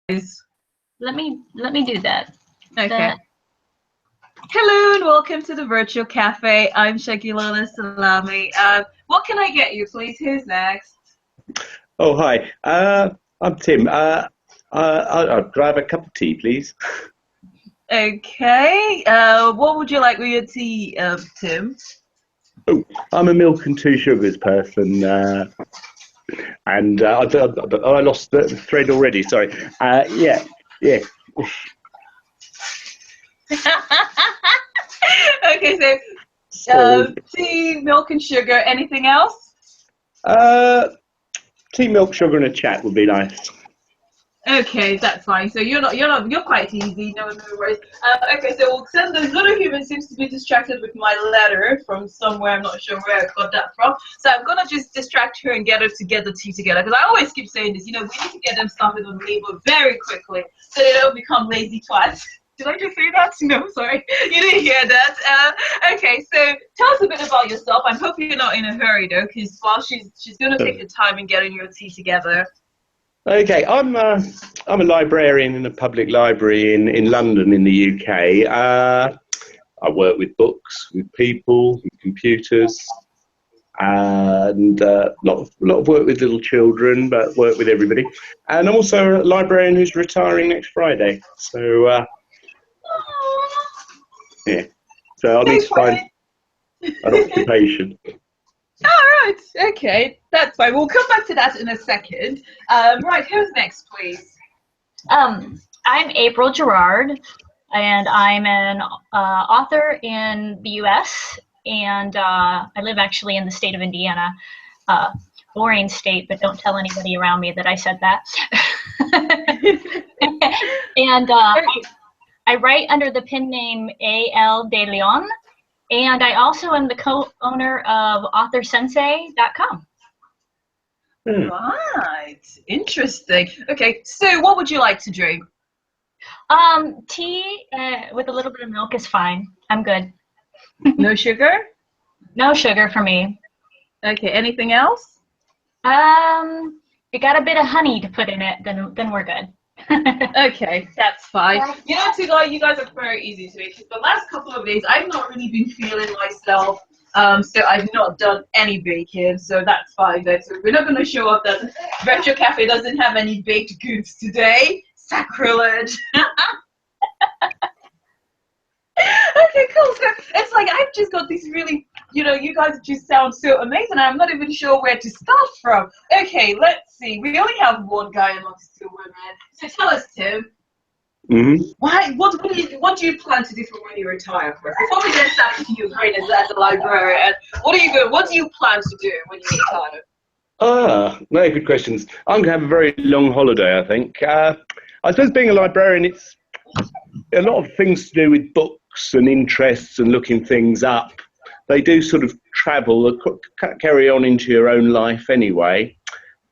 Let me do that. Okay. Hello and welcome to the virtual cafe. I'm Segilola Salami. What can I get you, please? Who's next? Oh, hi. I'm Tim. I'll grab a cup of tea, please. Okay. What would you like with your tea, Tim? Oh, I'm a milk and 2 sugars person, and I lost the thread already. Sorry. Yeah. Okay, so tea, milk, and sugar. Anything else? Tea, milk, sugar, and a chat would be nice. Okay, that's fine. So you're quite easy. No worries. Okay, so the little human seems to be distracted with my letter from somewhere. I'm not sure where I got that from. So I'm gonna just distract her and get her to get the tea together. Because I always keep saying this. We need to get them started on labor very quickly so they don't become lazy twats. Did I just say that? No, sorry. You didn't hear that. Okay, so tell us a bit about yourself. I'm hoping you're not in a hurry though, because while she's gonna take the time in getting your tea together. Okay, I'm a librarian in a public library in London in the UK. I work with books, with people, with computers, and a lot of work with little children, but work with everybody. And I'm also a librarian who's retiring next Friday. So yeah, so I need to find an occupation. All right, okay, that's fine. We'll come back to that in a second. Right, who's next, please? I'm April Gerard, and I'm an author in the U.S., and I live actually in the state of Indiana. Boring state, but don't tell anybody around me that I said that. And I write under the pen name A.L. De Leon. And I also am the co-owner of AuthorSensei.com. Right, interesting. Okay, so what would you like to drink? Tea with a little bit of milk is fine. I'm good. No sugar? No sugar for me. Okay, anything else? You got a bit of honey to put in it, then we're good. Okay, that's fine. You know, you guys are very easy to make. The last couple of days, I've not really been feeling myself, so I've not done any baking, so that's fine. So we're not going to show up that Virtual Cafe doesn't have any baked goods today. Sacrilege. Okay, cool. So it's like I've just got these really, you guys just sound so amazing. I'm not even sure where to start from. Okay, let's see. We only have one guy amongst 2 women. So tell us, Tim. What do you plan to do for when you retire? First, before we get started to you, great as a librarian, what do you plan to do when you retire? Very good questions. I'm going to have a very long holiday, I think. I suppose being a librarian, it's a lot of things to do with books and interests and looking things up. They do sort of travel, carry on into your own life anyway.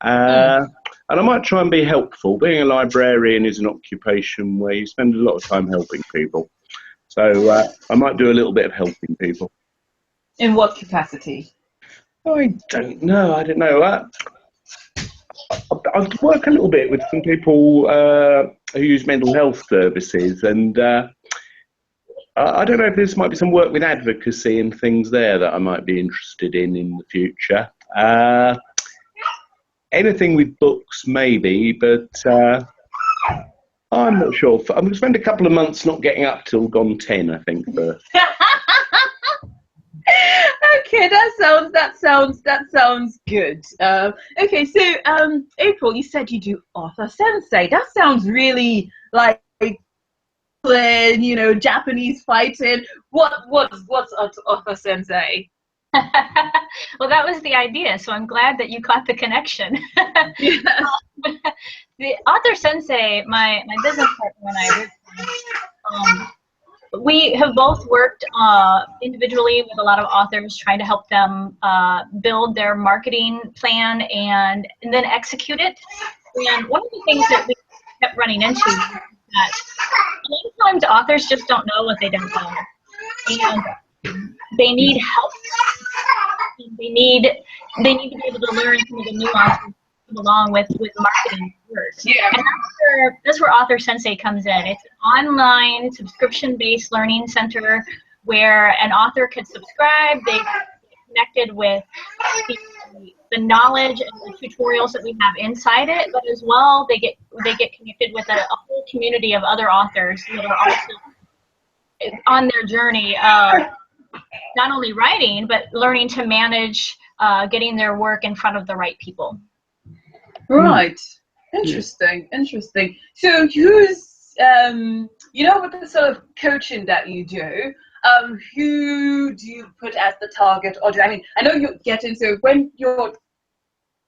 And I might try and be helpful. Being a librarian is an occupation where you spend a lot of time helping people. So I might do a little bit of helping people. In what capacity? I don't know. I work a little bit with some people who use mental health services, and I don't know if this might be some work with advocacy and things there that I might be interested in the future. Anything with books, maybe, but I'm not sure. I'm going to spend a couple of months not getting up till gone 10, I think. Okay, that sounds good. Okay, so April, you said you do AuthorSensei. That sounds really like Japanese fighting. What's AuthorSensei? Well, that was the idea, so I'm glad that you caught the connection. Yes. The AuthorSensei, my business partner and I, we have both worked individually with a lot of authors, trying to help them build their marketing plan and then execute it. And one of the things that we kept running into is that sometimes authors just don't know what they don't know. And they need help. They need to be able to learn some of the nuances along with marketing work. Yeah. And that's where AuthorSensei comes in. It's an online subscription-based learning center where an author could subscribe. They get connected with the knowledge and the tutorials that we have inside it, but as well they get connected with a whole community of other authors that are also on their journey of not only writing but learning to manage getting their work in front of the right people. Right. Interesting. Interesting. So who's you know, with the sort of coaching that you do, who do you put as the target audience? I mean, I know you're getting, so when you're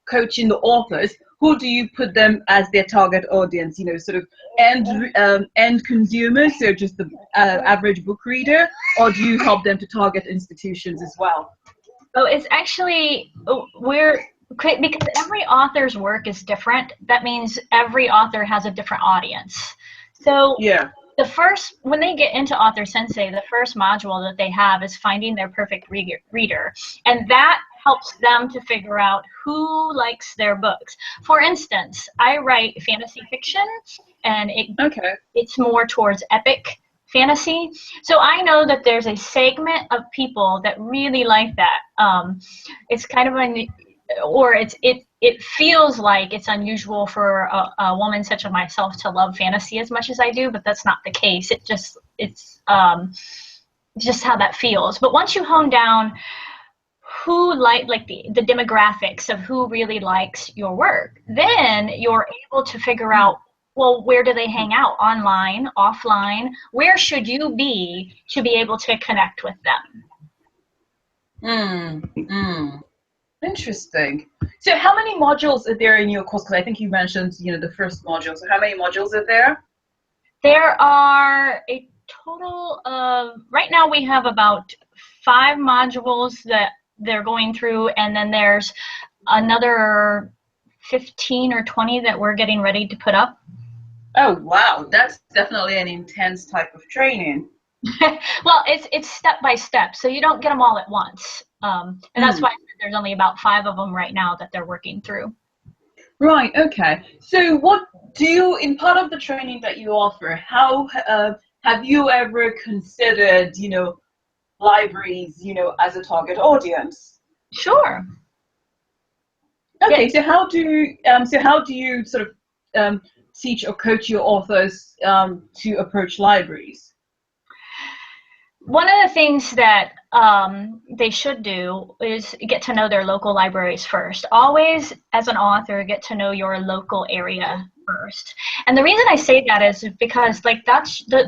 coaching the authors, who do you put them as their target audience? You know, sort of end consumers, so just the average book reader, or do you help them to target institutions as well? Oh, it's actually, because every author's work is different. That means every author has a different audience. So yeah. When they get into AuthorSensei, the first module that they have is finding their perfect reader. And that helps them to figure out who likes their books. For instance, I write fantasy fiction, and it's more towards epic fantasy. So I know that there's a segment of people that really like that. It's kind of it feels like it's unusual for a woman such as myself to love fantasy as much as I do, but that's not the case. It's just how that feels. But once you hone down who like the demographics of who really likes your work, then you're able to figure out, well, where do they hang out? Online, offline? Where should you be to be able to connect with them? Interesting. So how many modules are there in your course? Because I think you mentioned, you know, the first module. So how many modules are there? There are a total of, right now we have about 5 modules that they're going through, and then there's another 15 or 20 that we're getting ready to put up. Oh, wow. That's definitely an intense type of training. Well, it's step by step, so you don't get them all at once. And that's why there's only about 5 of them right now that they're working through. Right, okay. So what do you, in part of the training that you offer, how have you ever considered, you know, libraries, you know, as a target audience? Sure. Okay, Yeah. so how do you sort of teach or coach your authors to approach libraries? One of the things that they should do is get to know their local libraries first. Always, as an author, get to know your local area first. And the reason I say that is because, like,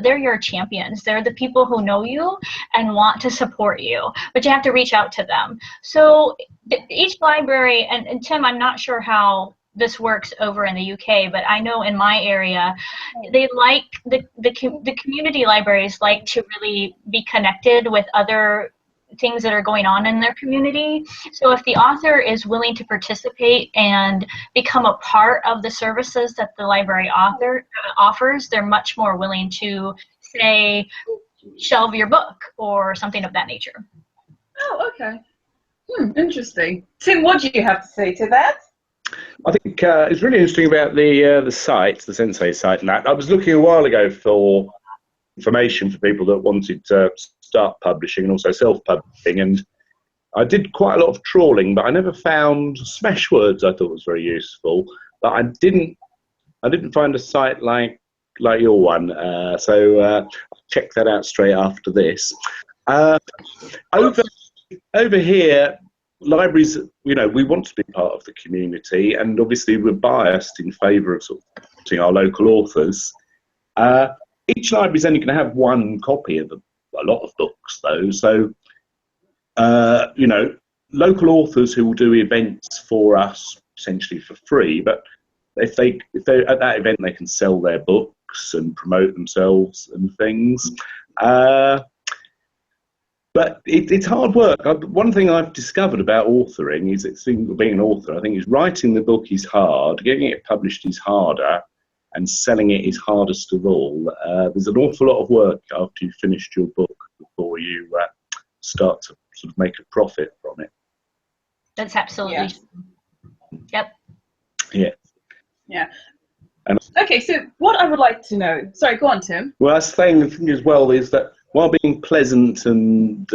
they're your champions. They're the people who know you and want to support you, but you have to reach out to them. So each library, and Tim, I'm not sure how this works over in the UK, but I know in my area, they like the community libraries like to really be connected with other things that are going on in their community. So if the author is willing to participate and become a part of the services that the library offers, they're much more willing to, say, shelve your book or something of that nature. Oh, okay. Interesting. Tim, what do you have to say to that? I think it's really interesting about the site, the Sensei site, and that. I was looking a while ago for information for people that wanted to start publishing and also self-publishing, and I did quite a lot of trawling, but I never found Smashwords. I thought was very useful, but I didn't find a site like your one. So I'll check that out straight after this. Over here, libraries, you know, we want to be part of the community, and obviously we're biased in favour of sort of supporting our local authors. Each library is only going to have one copy of a lot of books, though. So, you know, local authors who will do events for us essentially for free, but if they're at that event, they can sell their books and promote themselves and things. But it's hard work. One thing I've discovered about authoring is being an author, I think, is writing the book is hard, getting it published is harder, and selling it is hardest of all. There's an awful lot of work after you've finished your book before you start to sort of make a profit from it. That's absolutely true. Yep. Yeah. Yeah. And Okay, so what I would like to know, sorry, go on, Tim. well, I was saying the thing as well is that while being pleasant and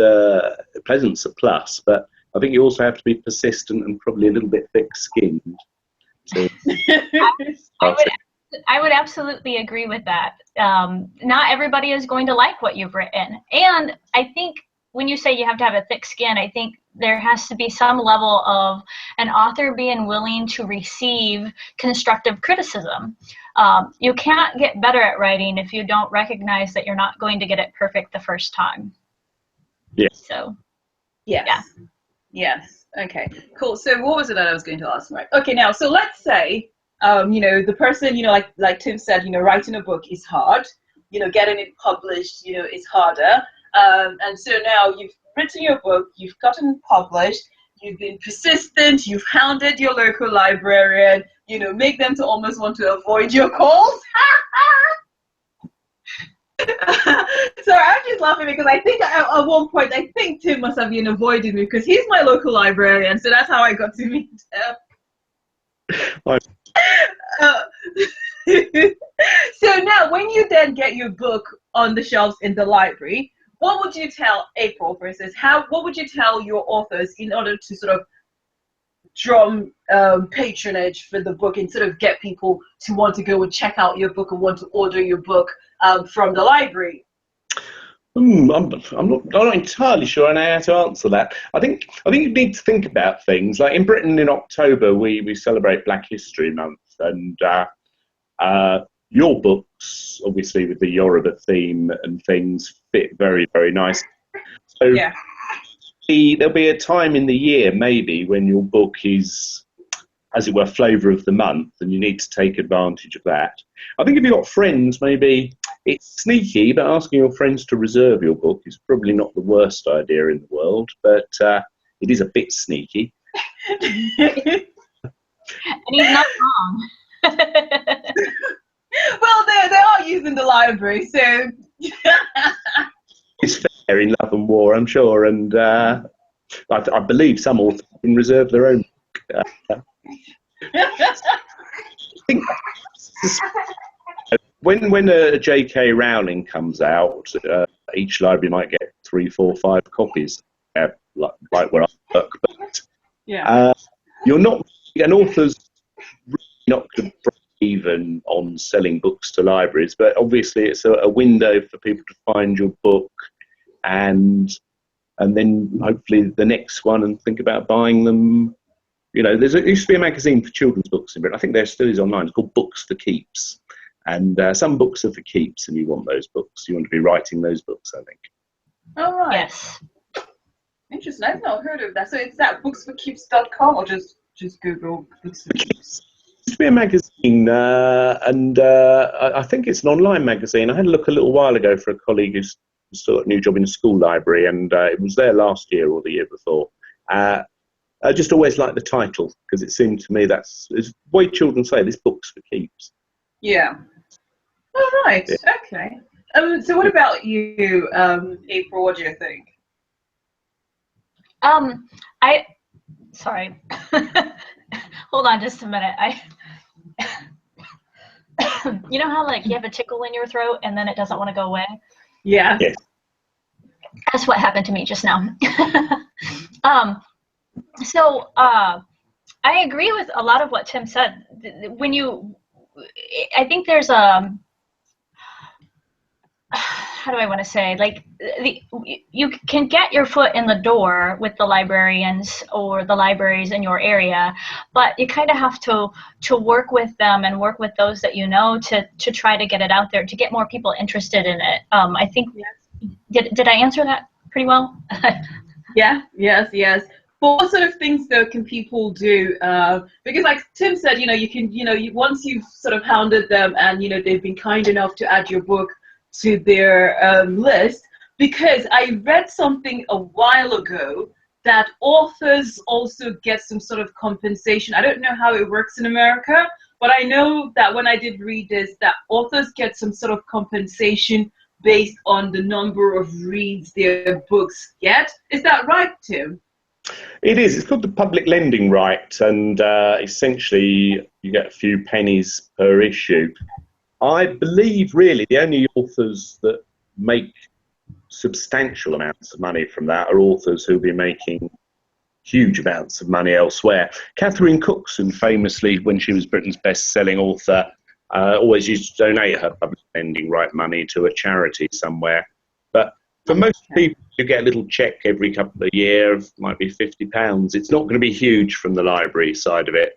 pleasant's a plus, but I think you also have to be persistent and probably a little bit thick-skinned. So, I would absolutely agree with that. Not everybody is going to like what you've written. And I think when you say you have to have a thick skin, I think there has to be some level of an author being willing to receive constructive criticism. You can't get better at writing if you don't recognize that you're not going to get it perfect the first time. yeah. So, Yes. yeah. Yes. Okay, cool. So what was it that I was going to ask? Right. Okay, now, so let's say, the person, like Tim said, writing a book is hard. Getting it published, is harder. And so now you've written your book, you've gotten published, you've been persistent, you've hounded your local librarian, make them to almost want to avoid your calls. So I'm just laughing because I think at one point, I think Tim must have been avoiding me because he's my local librarian, so that's how I got to meet him. So now, when you then get your book on the shelves in the library, what would you tell April, for instance? What would you tell your authors in order to sort of drum patronage for the book and sort of get people to want to go and check out your book or want to order your book from the library? I'm not entirely sure I know how to answer that. I think you need to think about things like in Britain in October we celebrate Black History Month, and your books, obviously with the Yoruba theme and things, fit very, very nice. So yeah. There'll be a time in the year maybe when your book is, as it were, flavour of the month, and you need to take advantage of that. I think if you've got friends, maybe it's sneaky, but asking your friends to reserve your book is probably not the worst idea in the world, but it is a bit sneaky. And he's not wrong. Well, they are using the library, so It's fair in Love and War, I'm sure, and I believe some authors can reserve their own book. I think when a J.K. Rowling comes out, each library might get 3, 4, 5 copies, like where I work. But yeah. you're not, an author's really not going to break even on selling books to libraries, but obviously it's a window for people to find your book and then hopefully the next one and think about buying them. There used to be a magazine for children's books in Britain. I think there still is online. It's called Books for Keeps. And some books are for keeps, and you want those books. You want to be writing those books, I think. Oh, right. Yes. Interesting. I've not heard of that. So it's that booksforkeeps.com or just Google Books for Keeps? It used to be a magazine, and I think it's an online magazine. I had a look a little while ago for a colleague who's still got a new job in a school library, and it was there last year or the year before. I just always liked the title because it seemed to me it's the way children say, this book's for keeps. Yeah. All right. Yeah. Okay. So what about you, April? What do you think? Sorry. Hold on just a minute. You know how you have a tickle in your throat and then it doesn't want to go away? Yeah. Yes. That's what happened to me just now. So I agree with a lot of what Tim said. I think there's how do I want to say, you can get your foot in the door with the librarians or the libraries in your area, but you kind of have to work with them and work with those that to try to get it out there, to get more people interested in it. I think, did I answer that pretty well? Yeah, yes. But what sort of things, though, can people do? Because like Tim said, you can, once you've sort of hounded them and, they've been kind enough to add your book to their list, because I read something a while ago that authors also get some sort of compensation. I don't know how it works in America, but I know that when I did read this, that authors get some sort of compensation based on the number of reads their books get. Is that right, Tim? It is. It's called the public lending right, and essentially you get a few pennies per issue. I believe really the only authors that make substantial amounts of money from that are authors who'll be making huge amounts of money elsewhere. Catherine Cookson famously, when she was Britain's best-selling author, always used to donate her public lending right money to a charity somewhere. But for most people, you get a little check every couple of years, might be £50. It's not going to be huge from the library side of it.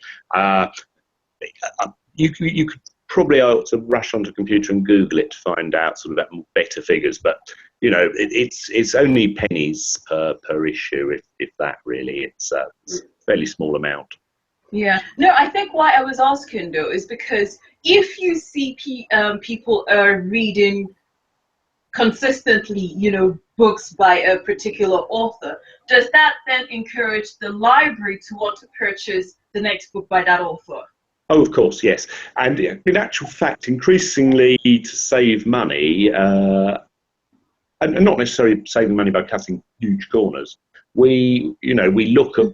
You could probably ought to rush onto a computer and Google it to find out sort of that better figures, but you know, it's only pennies per issue, if that really. It's a fairly small amount. Yeah. No, I think why I was asking though is because if you see people are reading consistently, you know, books by a particular author, does that then encourage the library to want to purchase the next book by that author? Oh, of course, yes. And in actual fact, increasingly to save money, and not necessarily saving money by cutting huge corners, we look at,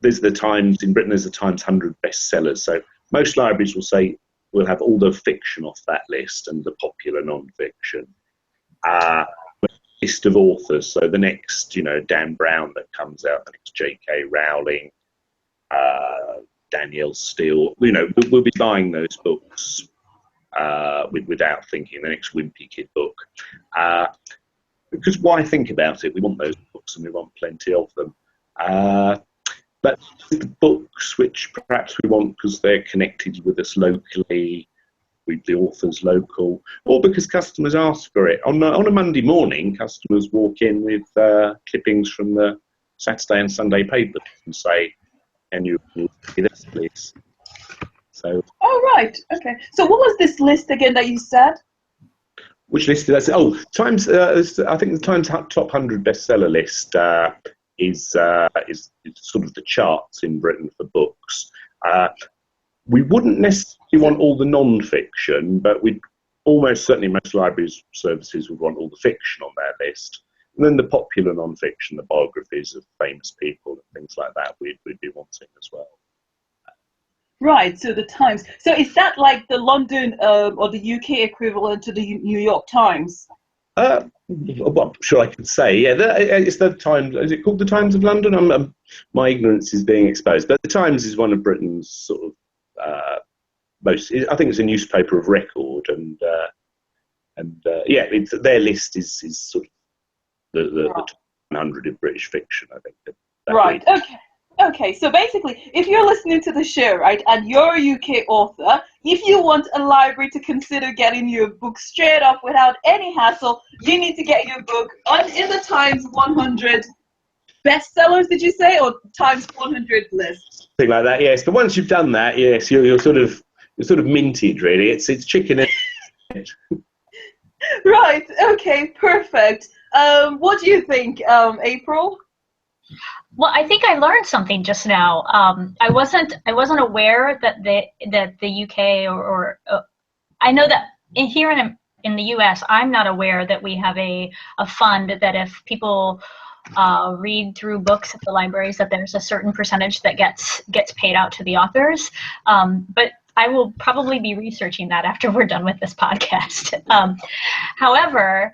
there's the Times, in Britain there's the Times 100 bestsellers. So most libraries will say we'll have all the fiction off that list and the popular non-fiction. List of authors, so the next, Dan Brown that comes out, the next J.K. Rowling, Danielle Steele, we'll be buying those books without thinking, the next Wimpy Kid book. Because why think about it? We want those books and we want plenty of them. But the books which perhaps we want because they're connected with us locally, with the author's local, or because customers ask for it. On a Monday morning, customers walk in with clippings from the Saturday and Sunday papers and say, "Can you see this, please?" So. Oh, right. Okay. So what was this list again that you said? Which list did I say? Oh, Times. I think the Times Top 100 bestseller list is sort of the charts in Britain for books. We wouldn't necessarily want all the non-fiction, but we'd almost certainly, most libraries services would want all the fiction on their list. And then the popular non-fiction, the biographies of famous people and things like that, we'd be wanting as well. Right, so the Times. So is that like the London or the UK equivalent to the New York Times? Well, I'm sure I could say, yeah, it's the Times. Is it called the Times of London? My ignorance is being exposed. But the Times is one of Britain's sort of most. I think it's a newspaper of record, and yeah, their list is sort of the top 100 in British fiction. I think. Right. Okay. Okay, so basically, if you're listening to the show, right, and you're a UK author, if you want a library to consider getting your book straight off without any hassle, you need to get your book in the Times 100 bestsellers, did you say, or Times 100 list? Something like that, yes. But once you've done that, yes, you're sort of minted, really. It's chicken and Right. Okay. Perfect. What do you think, April? Well, I think I learned something just now. I wasn't aware that the UK or I know that here in the US, I'm not aware that we have a fund that if people read through books at the libraries, that there's a certain percentage that gets paid out to the authors. But I will probably be researching that after we're done with this podcast. However,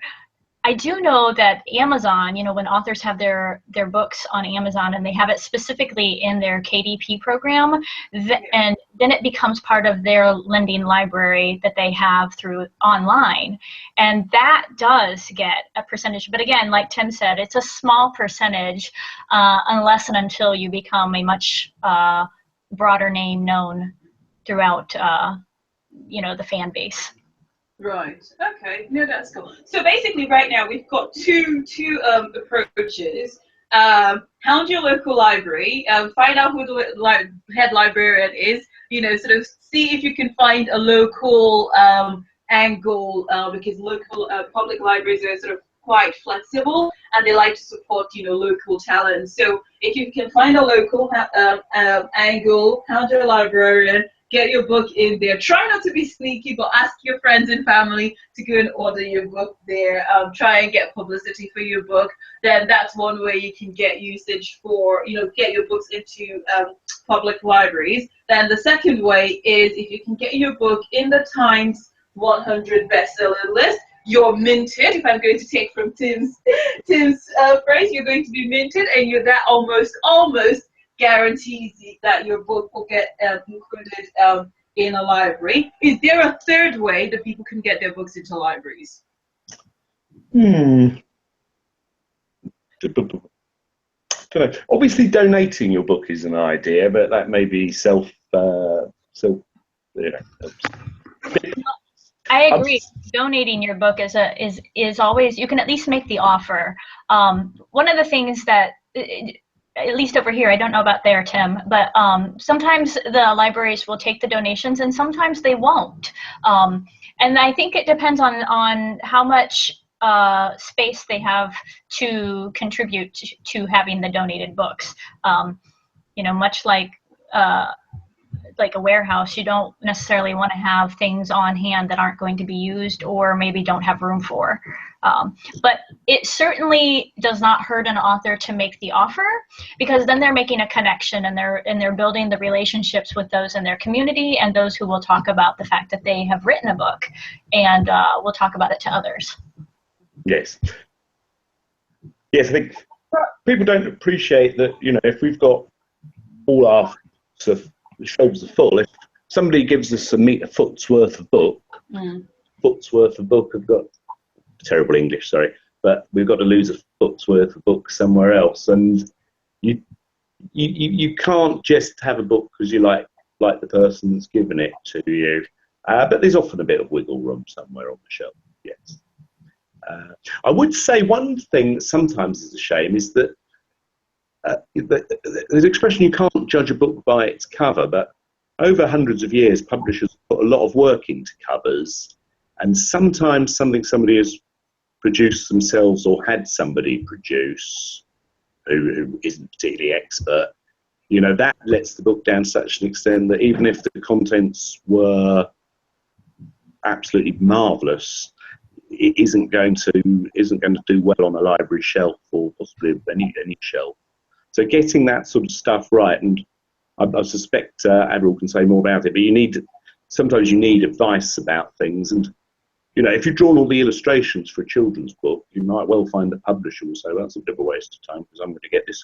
I do know that Amazon, when authors have their books on Amazon and they have it specifically in their KDP program, and then it becomes part of their lending library that they have through online. And that does get a percentage. But again, like Tim said, it's a small percentage unless and until you become a much broader name known throughout, the fan base. Right. Okay. No, that's cool. So basically, right now we've got two approaches. Hound your local library. Find out who the head librarian is. Sort of see if you can find a local angle because local public libraries are sort of quite flexible and they like to support local talent. So if you can find a local angle, hound your librarian. get your book in there. Try not to be sneaky, but ask your friends and family to go and order your book there. Try and get publicity for your book. Then that's one way you can get usage for, get your books into public libraries. Then the second way is if you can get your book in the Times 100 bestseller list, you're minted. If I'm going to take from Tim's phrase, you're going to be minted, and that almost guarantees that your book will get included in a library. Is there a third way that people can get their books into libraries? Obviously, donating your book is an idea, but that may be self. I agree. Donating your book is always, you can at least make the offer. One of the things that, at least over here, I don't know about there, Tim, but sometimes the libraries will take the donations and sometimes they won't. And I think it depends on how much space they have to contribute to having the donated books. Much like a warehouse, you don't necessarily want to have things on hand that aren't going to be used or maybe don't have room for. But it certainly does not hurt an author to make the offer, because then they're making a connection and they're building the relationships with those in their community and those who will talk about the fact that they have written a book and will talk about it to others. Yes. Yes, I think people don't appreciate that, if we've got all our shelves are full, if somebody gives us a foot's worth of book, I've got terrible English, sorry, but we've got to lose a foot's worth of book somewhere else, and you can't just have a book because you like the person that's given it to you, but there's often a bit of wiggle room somewhere on the shelf. Yes. I would say one thing that sometimes is a shame is that there's an expression, you can't judge a book by its cover, but over hundreds of years, publishers put a lot of work into covers, and sometimes somebody has produced themselves or had somebody produce who isn't particularly expert, that lets the book down to such an extent that even if the contents were absolutely marvellous, it isn't going to do well on a library shelf or possibly any shelf. So getting that sort of stuff right, and I suspect Avril can say more about it, but sometimes you need advice about things. And, if you've drawn all the illustrations for a children's book, you might well find the publisher will say, well, that's a bit of a waste of time because I'm going to get this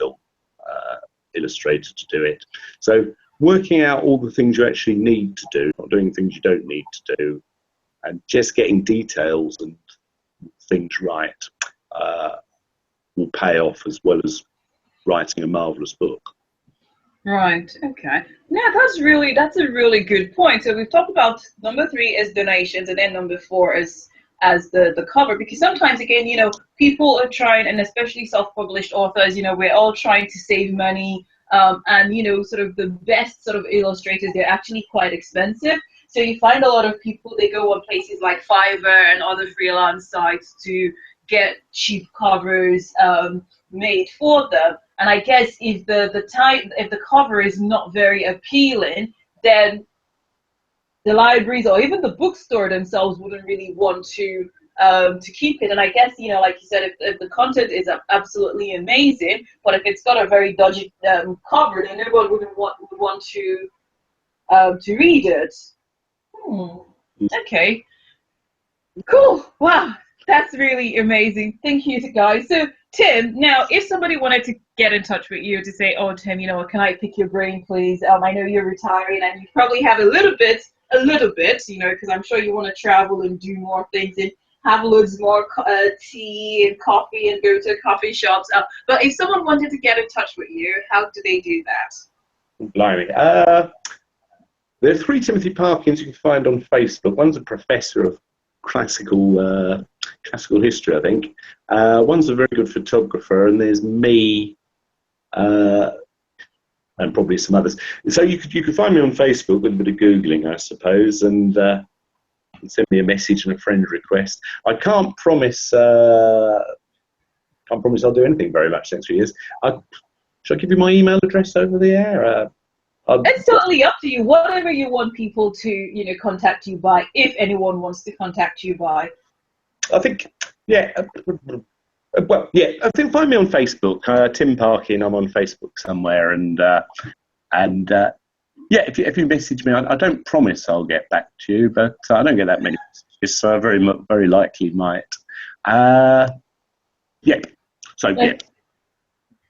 illustrator to do it. So working out all the things you actually need to do, not doing things you don't need to do, and just getting details and things right will pay off, as well as writing a marvelous book. Right. Okay. Yeah, that's a really good point. So we've talked about number 3 is donations, and then number 4 is as the cover, because sometimes again, people are trying, and especially self-published authors, we're all trying to save money, and sort of the best sort of illustrators, they're actually quite expensive. So you find a lot of people, they go on places like Fiverr and other freelance sites to get cheap covers made for them. And I guess if the cover is not very appealing, then the libraries or even the bookstore themselves wouldn't really want to keep it. And I guess, like you said, if the content is absolutely amazing, but if it's got a very dodgy cover, then everyone would want to read it. Okay. Cool. Wow. That's really amazing. Thank you, guys. So, Tim, now, if somebody wanted to get in touch with you to say, oh, Tim, can I pick your brain, please? I know you're retiring and you probably have a little bit, because I'm sure you want to travel and do more things and have loads more tea and coffee and go to coffee shops. But if someone wanted to get in touch with you, how do they do that? Blimey. There are 3 Timothy Parkins you can find on Facebook. One's a professor of classical history, I think. One's a very good photographer, and there's me, and probably some others. So you could find me on Facebook with a bit of Googling, I suppose, and send me a message and a friend request. I can't promise I'll do anything very much next few years. Shall I give you my email address over the air? It's totally up to you. Whatever you want people to, contact you by, if anyone wants to contact you by. I think, yeah. Well, yeah. I think find me on Facebook, Tim Parkin. I'm on Facebook somewhere, and yeah. If you message me, I don't promise I'll get back to you, but I don't get that many messages, so I very likely might. Yeah. So yeah.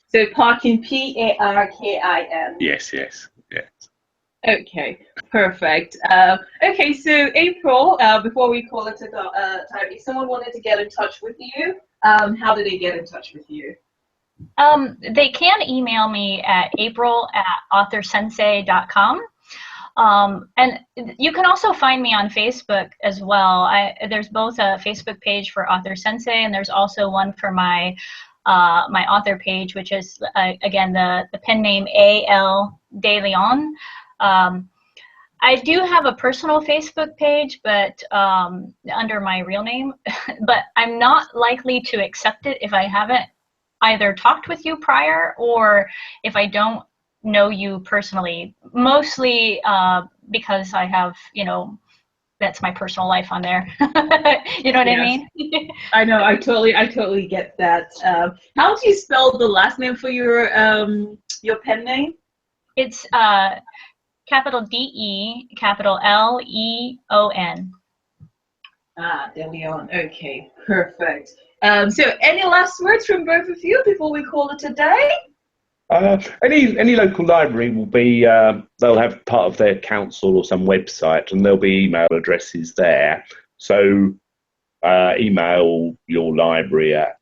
So Parkin, Parkin. Yes. Okay, perfect. Okay, so April, before we call it a time, if someone wanted to get in touch with you, how do they get in touch with you? They can email me at april@AuthorSensei.com. And you can also find me on Facebook as well. There's both a Facebook page for AuthorSensei, and there's also one for my my author page, which is again the pen name A.L. De Leon. I do have a personal Facebook page, but under my real name, but I'm not likely to accept it if I haven't either talked with you prior or if I don't know you personally, mostly because I have, that's my personal life on there. You know what I mean? I know, I totally get that. How do you spell the last name for your pen name? It's capital D-E, capital L-E-O-N. De Leon. Okay, perfect. So any last words from both of you before we call it a day? Any local library will be, they'll have part of their council or some website, and there'll be email addresses there. So email your library at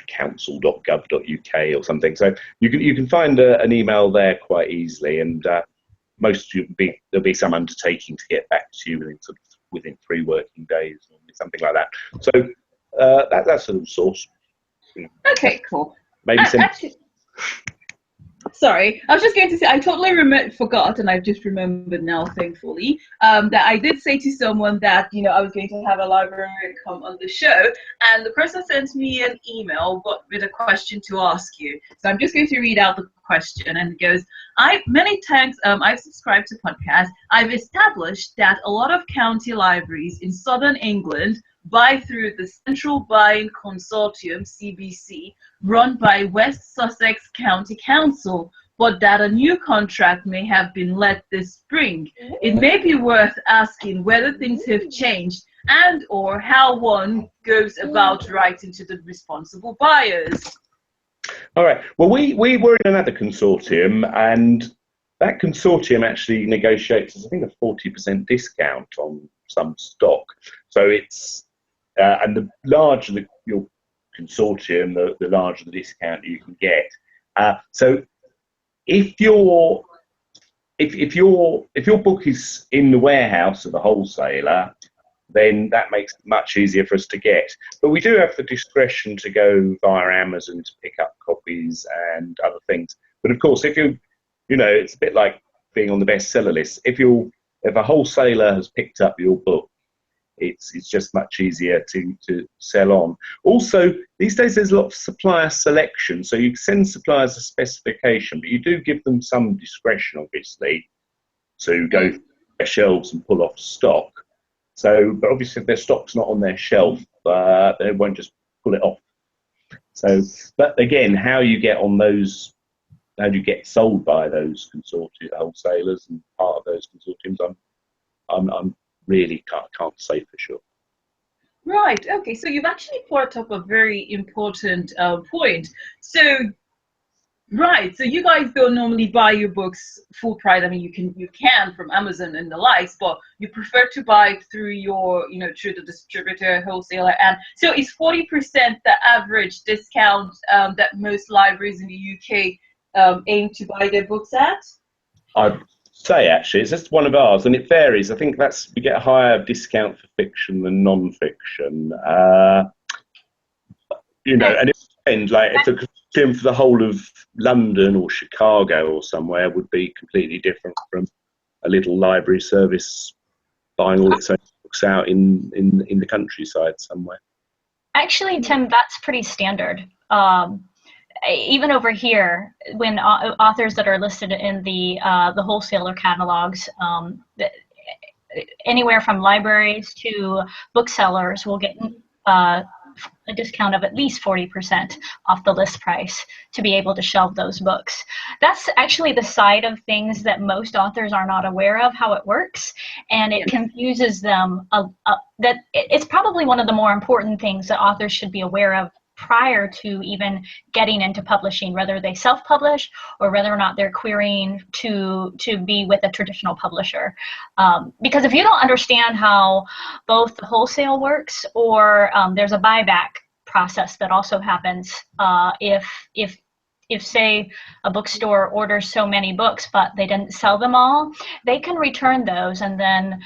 council.gov.uk or something. So you can find an email there quite easily, and there'll be some undertaking to get back to you within 3 working days or something like that. So that's a source. Okay, cool. Maybe Sorry, I was just going to say, I totally forgot, and I've just remembered now, thankfully, that I did say to someone that, I was going to have a librarian come on the show, and the person sent me an email with a question to ask you. So I'm just going to read out the question, and it goes, many times I've subscribed to podcasts. I've established that a lot of county libraries in southern England buy through the Central Buying Consortium, CBC, run by West Sussex County Council, but that a new contract may have been let this spring. It may be worth asking whether things have changed and or how one goes about writing to the responsible buyers. All right. Well, we were in another consortium, and that consortium actually negotiates, I think, a 40% discount on some stock. So it's and the larger your consortium, the larger the discount you can get. So if your book is in the warehouse of the wholesaler, then that makes it much easier for us to get. But we do have the discretion to go via Amazon to pick up copies and other things. But of course, if it's a bit like being on the bestseller list. If a wholesaler has picked up your book, it's just much easier to sell on. Also, these days there's a lot of supplier selection, so you send suppliers a specification, but you do give them some discretion, obviously, to go through their shelves and pull off stock. So, but obviously if their stock's not on their shelf, they won't just pull it off. So, but again, how you get sold by those consortium wholesalers and part of those consortiums, I'm really can't say for sure. Right. Okay. So you've actually brought up a very important point. So, right. So you guys don't normally buy your books full price. I mean, you can from Amazon and the likes, but you prefer to buy through your, through the distributor, wholesaler. And so is 40% the average discount that most libraries in the UK aim to buy their books at? I'd say actually it's just one of ours, and it varies. I think we get a higher discount for fiction than non-fiction. And it depends. Like if the consortium for the whole of London or Chicago or somewhere would be completely different from a little library service buying all its own books out in the countryside somewhere. Actually, Tim, that's pretty standard. even over here, when authors that are listed in the wholesaler catalogs, anywhere from libraries to booksellers will get a discount of at least 40% off the list price to be able to shelve those books. That's actually the side of things that most authors are not aware of how it works, and it confuses them. That it's probably one of the more important things that authors should be aware of prior to even getting into publishing, whether they self-publish or whether or not they're querying to be with a traditional publisher. Because if you don't understand how both the wholesale works, or there's a buyback process that also happens if say a bookstore orders so many books but they didn't sell them all, they can return those, and then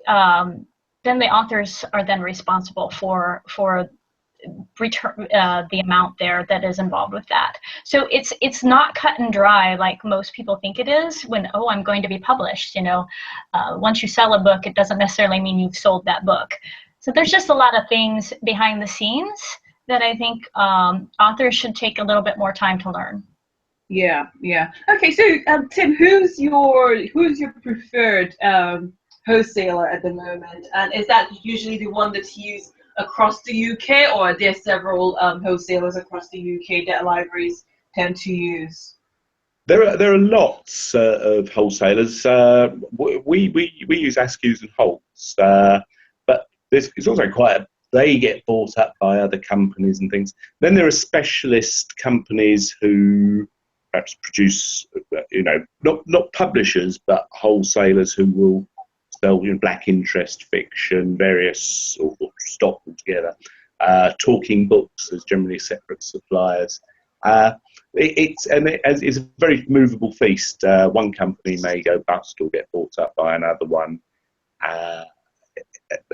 the authors are then responsible for return the amount there that is involved with that. So it's not cut and dry like most people think it is when, oh, I'm going to be published. Once you sell a book, it doesn't necessarily mean you've sold that book. So there's just a lot of things behind the scenes that I think authors should take a little bit more time to learn. Yeah. Okay, so Tim, who's your preferred wholesaler at the moment, and is that usually the one that's used across the UK, or are there several wholesalers across the UK that libraries tend to use? There are lots of wholesalers. We use Askews and Holt's, but it's also they get bought up by other companies and things. Then there are specialist companies who perhaps produce, not publishers, but wholesalers who will sell black interest fiction, various or stock altogether. Talking books as generally separate suppliers. It's a very movable feast. One company may go bust or get bought up by another one,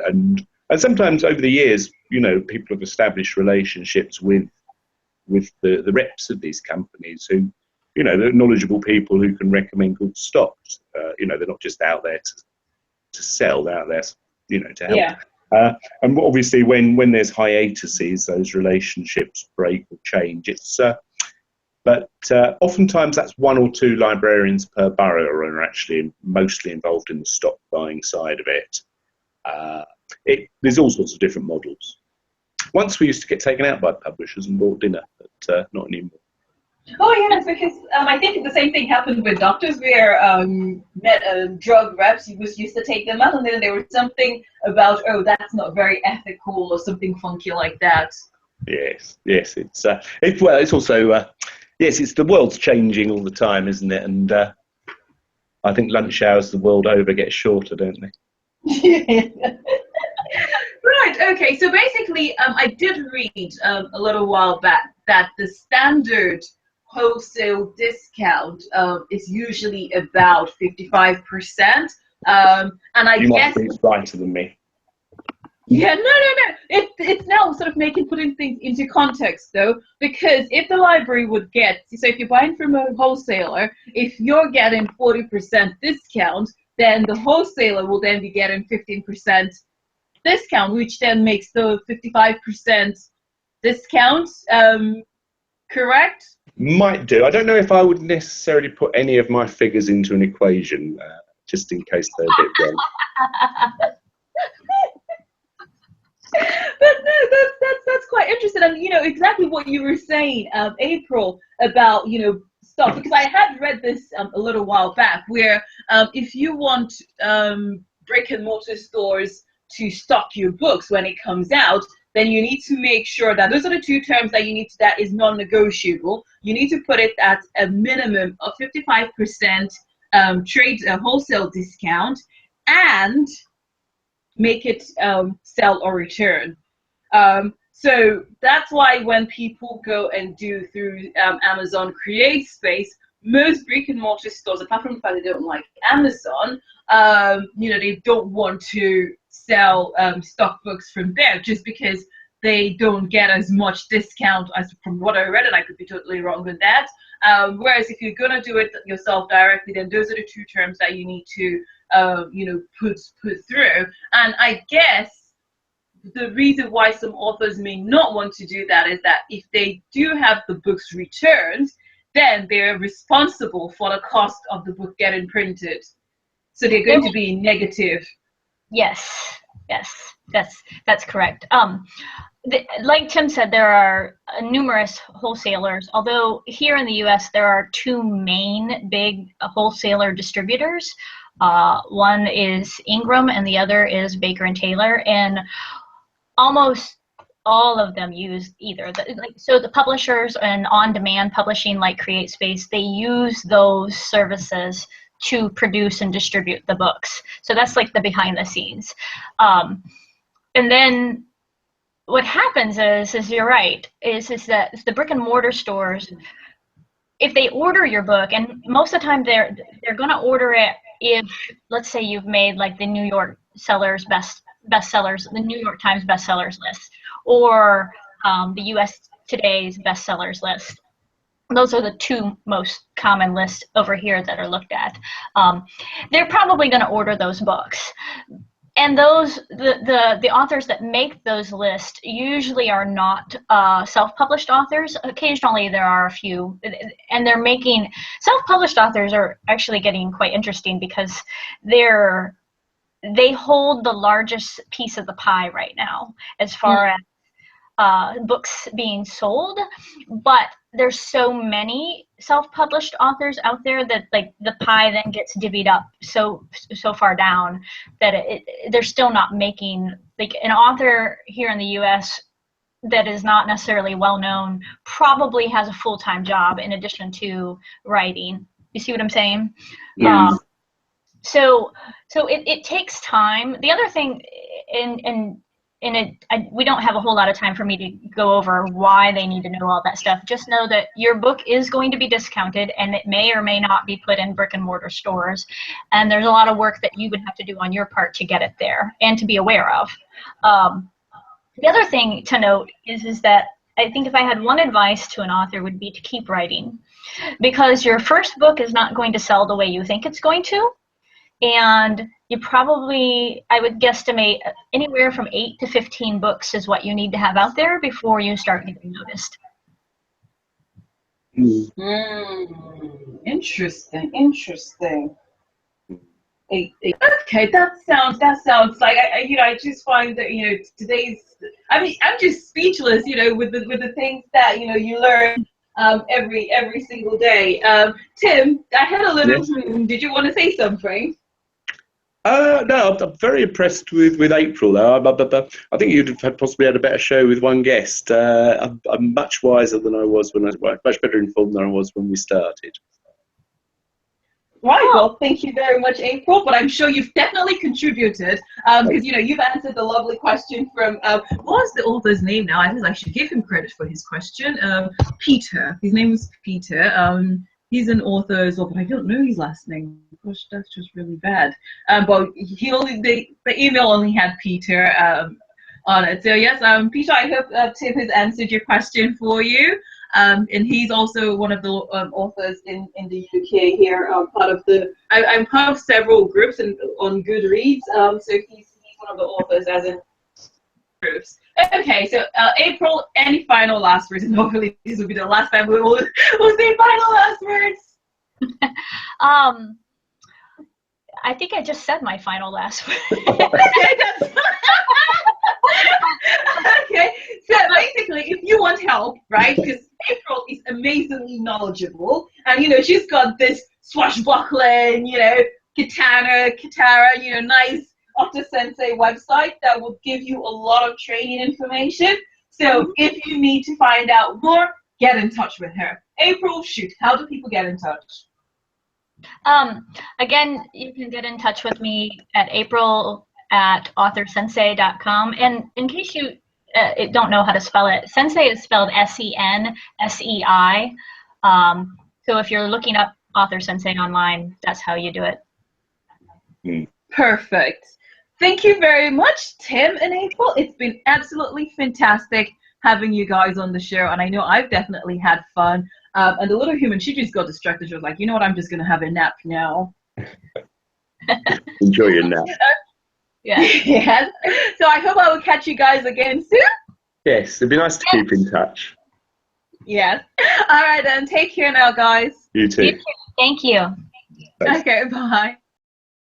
and sometimes over the years, people have established relationships with the reps of these companies who, they're knowledgeable people who can recommend good stocks. They're not just out there to sell, they're out there, to help. Yeah. And obviously, when there's hiatuses, those relationships break or change. But oftentimes that's one or two librarians per borough are actually mostly involved in the stock buying side of it. There's all sorts of different models. Once we used to get taken out by publishers and bought dinner, but not anymore. Oh yes, because I think the same thing happened with doctors, where drug reps used to take them out, and then there was something about, oh, that's not very ethical or something funky like that. Yes, it's also it's the world's changing all the time, isn't it? And I think lunch hours the world over get shorter, don't they? Right. Okay. So basically, I did read a little while back that the standard wholesale discount is usually about 55%, and I you guess might be brighter than me. Yeah, no. It's now sort of putting things into context, though, because if the library would get, so if you're buying from a wholesaler, if you're getting 40% discount, then the wholesaler will then be getting 15% discount, which then makes the 55% discount correct? Might do. I don't know if I would necessarily put any of my figures into an equation, just in case they're a bit wrong. But no, that's quite interesting, and exactly what you were saying, April, about stuff, because I had read this a little while back, where if you want brick and mortar stores to stock your books when it comes out, then you need to make sure that those are the two terms that that is non-negotiable. You need to put it at a minimum of 55% wholesale discount, and make it sell or return. So that's why when people go and do through Amazon Create Space, most brick and mortar stores, apart from the fact they don't like Amazon, they don't want to sell stock books from there, just because they don't get as much discount as from what I read, and I could be totally wrong with that. Whereas if you're gonna do it yourself directly, then those are the two terms that you need to put through. And I guess the reason why some authors may not want to do that is that if they do have the books returned, then they're responsible for the cost of the book getting printed. So they're going to be negative. Yes, that's correct. Like Tim said, there are numerous wholesalers, although here in the US there are two main big wholesaler distributors. One is Ingram and the other is Baker and Taylor, and almost all of them use either. So the publishers and on-demand publishing like CreateSpace, they use those services to produce and distribute the books. So that's like the behind the scenes. And then what happens is you're right, is that the brick and mortar stores, if they order your book, and most of the time they're going to order it if, let's say, you've made like the New York sellers bestsellers, the New York Times bestsellers list, or the US Today's bestsellers list. Those are the two most common lists over here that are looked at. They're probably going to order those books. And those, the authors that make those lists usually are not self-published authors. Occasionally there are a few, and they're making, self-published authors are actually getting quite interesting because they hold the largest piece of the pie right now as far as books being sold, but there's so many self-published authors out there that like the pie then gets divvied up so far down that they're still not making, like an author here in the US that is not necessarily well known probably has a full-time job in addition to writing. You see what I'm saying? Yeah. So it takes time. The other thing, we don't have a whole lot of time for me to go over why they need to know all that stuff. Just know that your book is going to be discounted, and it may or may not be put in brick and mortar stores. And there's a lot of work that you would have to do on your part to get it there and to be aware of. The other thing to note is that I think if I had one advice to an author would be to keep writing, because your first book is not going to sell the way you think it's going to. And you probably, I would guesstimate anywhere from 8 to 15 books is what you need to have out there before you start getting noticed. Interesting. Okay, that sounds like I just find that today's, I'm just speechless with the things that you learn every single day. Tim, I had a little. Yes. Did you want to say something? No, I'm very impressed with April, though. I think you'd have possibly had a better show with one guest. I'm much wiser than I was much better informed than I was when we started. Right, well, thank you very much, April, but I'm sure you've definitely contributed, because, you've answered the lovely question from, what's the author's name now? I should give him credit for his question. Peter. His name was Peter. He's an author as well, but I don't know his last name. Gosh, that's just really bad. But the email only had Peter on it. So yes, Peter, I hope Tim has answered your question for you. And he's also one of the authors in the UK here. Part of I'm part of several groups on Goodreads. So he's one of the authors as in groups. Okay, so April, any final last words? And hopefully this will be the last time we'll say final last words. I think I just said my final last word. Okay, so basically, if you want help, right? Because April is amazingly knowledgeable, and she's got this swashbuckling, katara, nice AuthorSensei website that will give you a lot of training information. So if you need to find out more, get in touch with her. April, shoot, how do people get in touch? Again, you can get in touch with me at april@AuthorSensei.com. And in case you don't know how to spell it, Sensei is spelled SENSEI. So if you're looking up AuthorSensei online, that's how you do it. Perfect. Thank you very much, Tim and April. It's been absolutely fantastic having you guys on the show, and I know I've definitely had fun. And the little human, she just got distracted. She was like, you know what, I'm just going to have a nap now. Enjoy your nap. Yes. Yes. So I hope I will catch you guys again soon. Yes, it'd be nice to keep in touch. Yes. All right then. Take care now, guys. You You too. too. Thank you. Thanks. Okay. Bye.